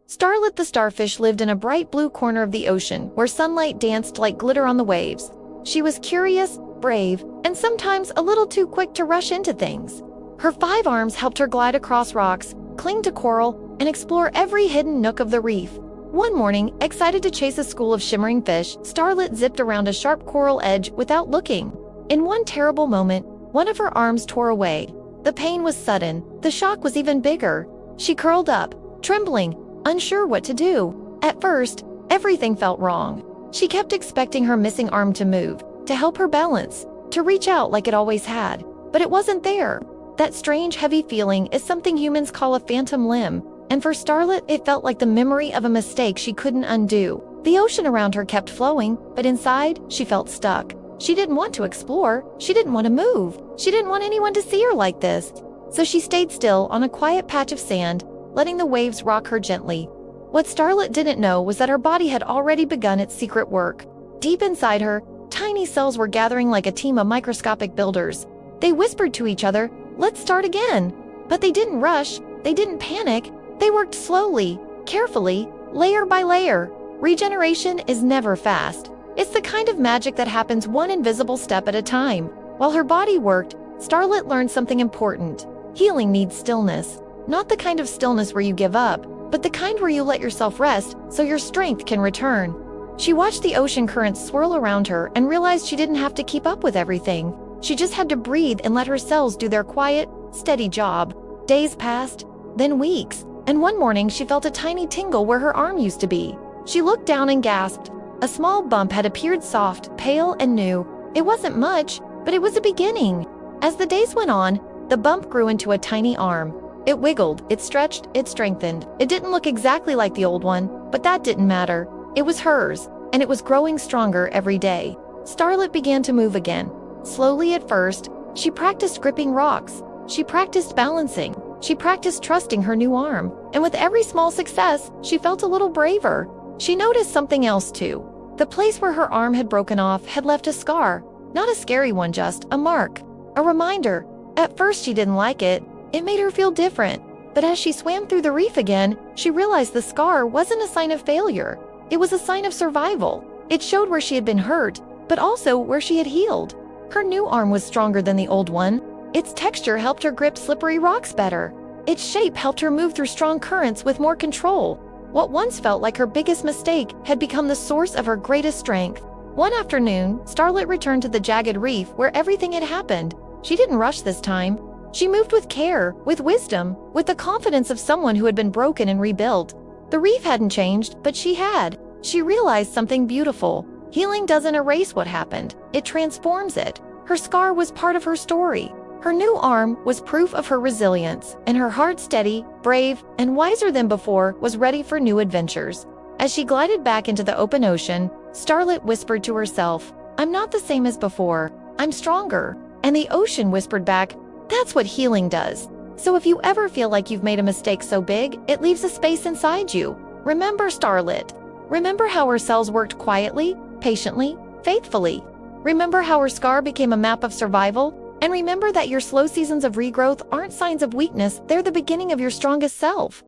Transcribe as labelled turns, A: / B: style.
A: Starlit the starfish lived in a bright blue corner of the ocean where sunlight danced like glitter on the waves. She was curious, brave, and sometimes a little too quick to rush into things. Her 5 arms helped her glide across rocks, cling to coral, and explore every hidden nook of the reef. One morning, excited to chase a school of shimmering fish, Starlit zipped around a sharp coral edge without looking. In one terrible moment, one of her arms tore away. The pain was sudden. The shock was even bigger. She curled up, trembling, unsure what to do. At first, everything felt wrong. She kept expecting her missing arm to move, to help her balance, to reach out like it always had. But it wasn't there. That strange, heavy feeling is something humans call a phantom limb, and for Starlit, it felt like the memory of a mistake she couldn't undo. The ocean around her kept flowing, but inside, she felt stuck. She didn't want to explore. She didn't want to move. She didn't want anyone to see her like this. So she stayed still on a quiet patch of sand, letting the waves rock her gently. What Starlit didn't know was that her body had already begun its secret work. Deep inside her, tiny cells were gathering like a team of microscopic builders. They whispered to each other, "Let's start again." But they didn't rush. They didn't panic. They worked slowly, carefully, layer by layer. Regeneration is never fast. It's the kind of magic that happens one invisible step at a time. While her body worked, Starlit learned something important. Healing needs stillness. Not the kind of stillness where you give up, but the kind where you let yourself rest so your strength can return. She watched the ocean currents swirl around her and realized she didn't have to keep up with everything. She just had to breathe and let her cells do their quiet, steady job. Days passed, then weeks, and one morning she felt a tiny tingle where her arm used to be. She looked down and gasped. A small bump had appeared, soft, pale, and new. It wasn't much, but it was a beginning. As the days went on, the bump grew into a tiny arm. It wiggled, it stretched, it strengthened. It didn't look exactly like the old one, but that didn't matter. It was hers, and it was growing stronger every day. Starlit began to move again. Slowly at first, she practiced gripping rocks. She practiced balancing. She practiced trusting her new arm. And with every small success, she felt a little braver. She noticed something else too. The place where her arm had broken off had left a scar. Not a scary one, just a mark. A reminder. At first she didn't like it. It made her feel different. But as she swam through the reef again, she realized the scar wasn't a sign of failure. It was a sign of survival. It showed where she had been hurt, but also where she had healed. Her new arm was stronger than the old one. Its texture helped her grip slippery rocks better. Its shape helped her move through strong currents with more control. What once felt like her biggest mistake had become the source of her greatest strength. One afternoon, Starlit returned to the jagged reef where everything had happened. She didn't rush this time. She moved with care, with wisdom, with the confidence of someone who had been broken and rebuilt. The reef hadn't changed, but she had. She realized something beautiful. Healing doesn't erase what happened. It transforms it. Her scar was part of her story. Her new arm was proof of her resilience, and her heart, steady, brave, and wiser than before, was ready for new adventures. As she glided back into the open ocean, Starlit whispered to herself, "I'm not the same as before. I'm stronger." And the ocean whispered back, "That's what healing does." So if you ever feel like you've made a mistake so big, it leaves a space inside you. Remember Starlit. Remember how her cells worked quietly, patiently, faithfully. Remember how her scar became a map of survival. And remember that your slow seasons of regrowth aren't signs of weakness, they're the beginning of your strongest self.